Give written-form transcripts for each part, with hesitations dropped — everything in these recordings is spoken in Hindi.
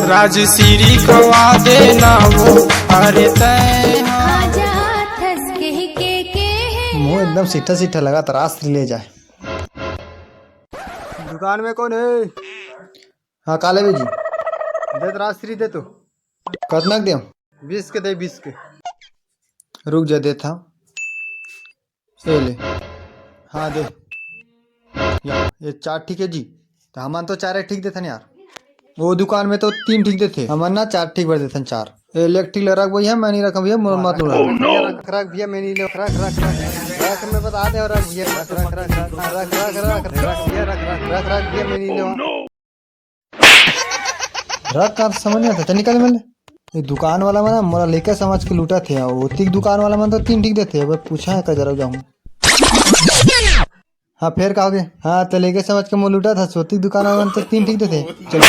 राजश्री खवा देना वो अरे तय मुँह एकदम सीठा सीठा लगा तरास ले जाए। दुकान में कौन है? हाँ काले जी दे तराश्री दे तो कतना दे 20 के दे 20 के रुक जा देता ये ले। हाँ दे यार ये 4 ठीक है जी। तो हमान तो 4 ठीक देते यार। वो दुकान में तो 3 ठीक देते हमान ना 4 ठीक भर देते 4। इलेक्ट्रिक रख भैया मैं नहीं रखा भैया मत लो रख भैया मैं नहीं लो रख मैं बता दे रख भैया रख भैया मैं नहीं लो रख कर समझ नहीं आता चल निकल मैंने ये दुकान वाला मैं मोरा लेकर समझ के लूटा थे वो दुकान वाला मैं तो 3 ठीक देते अब पूछा है जरा जाऊँ। हाँ फिर कहोगे हाँ तो लेके समझ के मुँह लूटा था सोती दुकान वाला तो 3 ठीक देते चल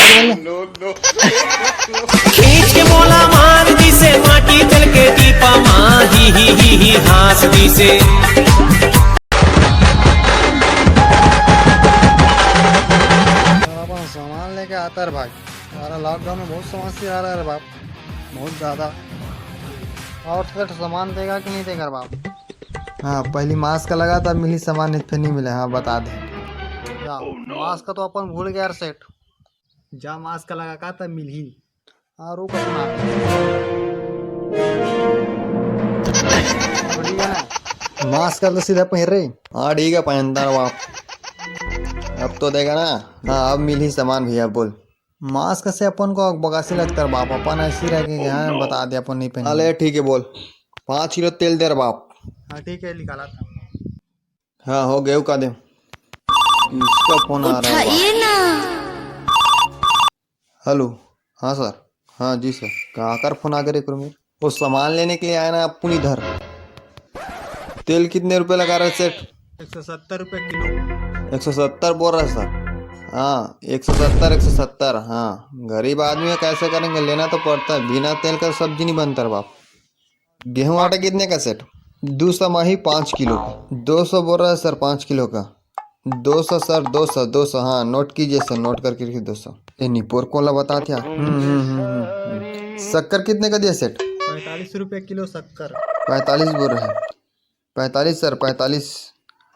खींच के बोला मार दी से माटी चल के दीपा माँ ही हास दी से सामान लेके आता है भाई हमारा लॉकडाउन में बहुत समस्या आ रहा है बाप बहुत ज़्यादा। और फिर सामान देगा कि नहीं देगा बाप? हाँ पहली मास्क का लगा था मिली सामान फिर नहीं मिला। हाँ बता दे मास्क का तो अपन भूल गया यार सेठ जा मास्क का लगा का तब मिल ही। हाँ रुक मास्क का तो सीधा पहन रहे। हाँ ठीक है पहनता बाप अब तो देगा ना। हाँ अब मिल ही सामान भैया बोल। मास्क से अपन को बगासी लगता है बाप अपन ऐसी रह के हाँ बता दे अपन नहीं पहन। अरे ठीक है बोल 5 किलो तेल दे बाप। हाँ ठीक है निकाला था। हाँ हो गए का दे इसका फोन आ रहा है। हेलो हाँ सर हाँ जी सर कहाँ कर फोन आ गए वो सामान लेने के लिए आया ना अपन इधर। तेल कितने रुपए लगा रहे सेठ? 170 रुपए किलो। 170 बोल रहा है सर? हाँ 170 हाँ गरीब आदमी है कैसे करेंगे लेना तो पड़ता है बिना तेल का सब्जी नहीं बनता बाप। गेहूं आटा कितने का सेठ? 200 माही 5 किलो का 200 बोल रहा है सर 5 किलो का 200 सर 200 हाँ नोट कीजिए सर नोट करके रखिए 200। ये निपोर कोला बता क्या। शक्कर कितने का दिया सेठ? 45 रुपये किलो शक्कर। 45 बोल रहे हैं 45 सर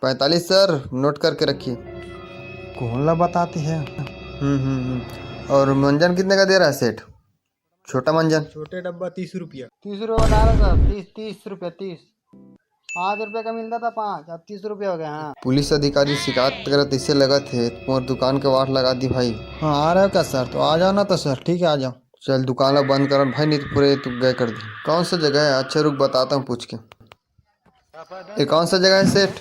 45 सर नोट करके रखिए। कोला बताते हैं। और मंजन कितने का दे रहा है सेठ? छोटा मंजन छोटे डब्बा 30 रुपया। 30 रुपया बता रहा सर 30 रुपया 30 5 रुपये का मिलता था 5 अब 30 रुपये हो गया। हाँ पुलिस अधिकारी शिकायत करत इससे लगा थे तुम्हारी दुकान के वाट लगा दी भाई। हाँ आ रहे हो क्या सर? तो आ जाओ ना तो सर ठीक है आ जाओ। चल दुकान बंद करो भाई नहीं तो पूरे तू गए कर दी। कौन सा जगह है? अच्छा रुक बताता हूँ पूछ के। ये कौन सा जगह है सेठ?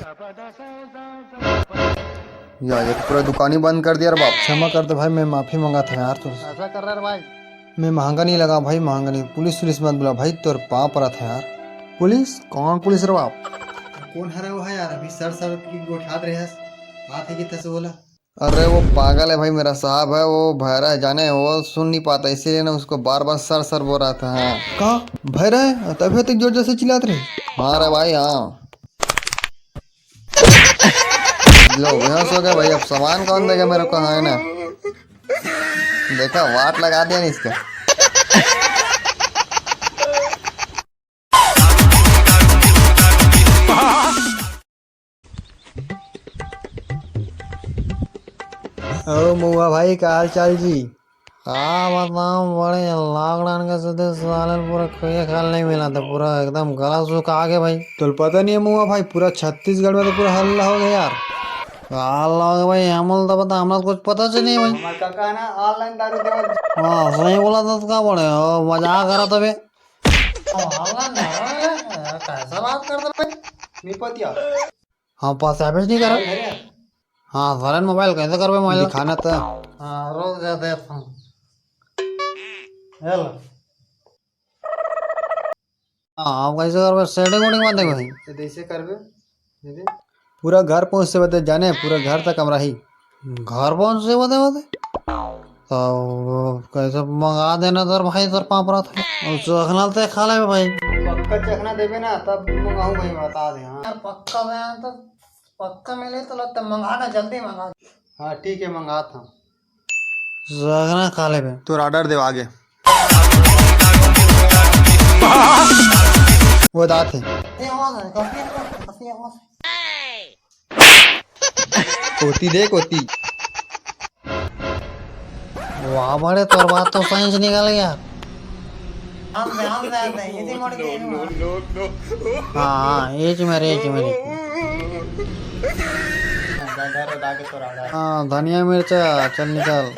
यार ये पूरा दुकान ही बंद कर दिया बाप। क्षमा कर दे भाई मैं माफी मंगा था यार। तो ऐसा कर रहा है भाई मैं महंगा नहीं लगा भाई महंगा नहीं। पुलिस मत बुला भाई तोर पाँव पड़ा था यार। पुलिस कौन पुलिस रे बाप? कौन है वो है यार अभी सर की गोठात रहे हाथ है कितने से बोला। अरे वो पागल है भाई मेरा साहब है वो भैरा है जाने वो सुन नहीं पाता इसीलिए ना उसको बार बार सर बोल रहा था। हाँ कहाँ भैरा है तभी तक जोर से चिल्लाते रहे। हाँ रे भाई हाँ लो बेहोश हो गया भाई अब सामान कौन देगा मेरे को। हाँ है ना देखा वाट लगा दिया नहीं इसका। ओ मुआ भाई क्या हाल चाल जी? हाँ बताओ बड़े लॉकडाउन के साले पूरा कोई खाल नहीं मिला था पूरा एकदम गला सूखा गया भाई। तो पता नहीं है मुआ भाई पूरा छत्तीसगढ़ में तो पूरा हल्ला हो गया यार। हाल भाई हमल तो पता हमारा कुछ पता से नहीं भाई। काका ना ऑनलाइन दारू देवल। हाँ सही बोला था क्या बोले मजाक करा था बे। कैसा बात करता भाई नहीं पतिया। हाँ पास एवरेज नहीं करा। हाँ फरन मोबाइल कैसे कर मोबाइल दिखाना था। हाँ रोज जाते हैं हेलो हाँ कैसे कर सेटिंग वोटिंग मत देखो भाई ऐसे कर पूरा घर पहुँच से बता जाने पूरा घर तक कमरा ही घर पहुँच से बता तो कैसे मंगा देना सर भाई सर पापड़ा था और चखना तो खा ले भाई पक्का चखना देवे ना तब मंगाऊं भाई बता दे। हाँ पक्का मैं तो पक्का मिले तो लगता मंगाना जल्दी मंगा। हाँ ठीक है मंगाता हूँ जगना खा ले बे तो ऑर्डर दे आगे वो दांत है कोती दे कोती वाह बड़े तोर बात तो साइंस निकल गया हाँ एज मेरे हाँ धनिया मिर्चा चल निकल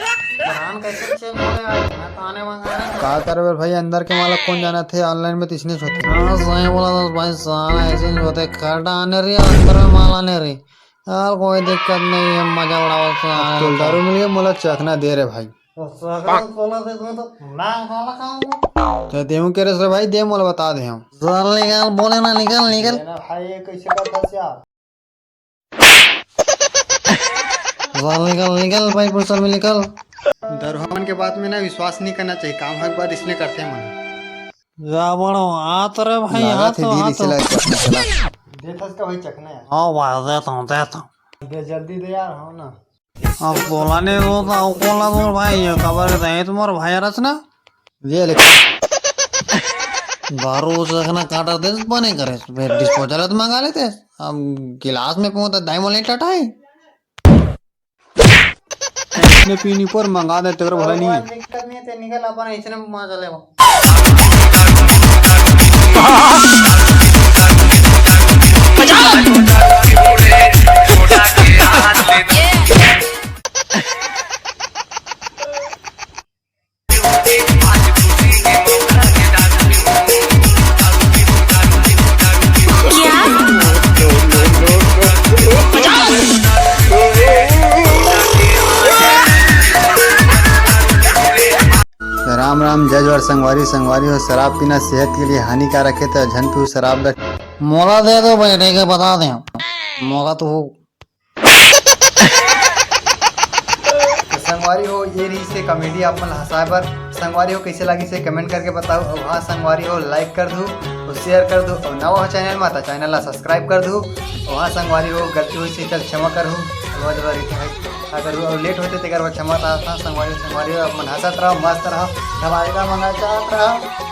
का कर भाई अंदर के मालक कौन जाना थे ऑनलाइन में तीसने होते हाँ सही बोला था भाई सारा ऐसे नहीं होते खर्चा आने रही अंदर में माल आने रही यार कोई दिक्कत नहीं है मजा उड़ाओ तो दारू मिल गया मोला चखना दे रहे भाई तो देहू के रहे भाई दे मोला बता दे हम निकल बोले ना निकल निकल भाई कैसे निकल निकल भाई पुलिस में निकल दरहन के बाद में ना विश्वास नहीं करना चाहिए काम हर बार इसलिए करते हैं मन जा बड़ो हाथ रे भाई हाथ देख इसका भाई चखना है हां भाई देता हूं दे जल्दी दे यार हो ना अब बोला ने वो तो कोला दो भाई ये खबर दे तुम्हारे भाई रस ना ये लिख दारू चखना काटा दे बने करे फिर डिस्पोजल तो मंगा लेते हम गिलास में पहुंचा डायमंड नहीं टटाए इसने पीनी पर मंगा दे तेरे भला नहीं है दिक्कत नहीं है निकल अपन इसने मजा ले राम राम जज और संगवारी हो शराब पीना सेहत के लिए हानिकारक है तो झन पीऊ शराब रख मोला दे दो बैठे के बता दे मोला तो हो संगवारी हो ये रही से कॉमेडी आप मन हंसाए पर संगवारी हो कैसे लगी से कमेंट करके बताओ और हाँ संगवारी हो लाइक कर दो और शेयर कर दो और नवा हो चैनल में तो चैनल ला सब्सक्राइब कर दो और हाँ संगवारी हो गलती हुई से चल क्षमा कर अगर और लेट होते तो अगर वो क्षमा था संगवारी मन हंसत रहो मस्त रहो हमारे का मंगा चाहत रहो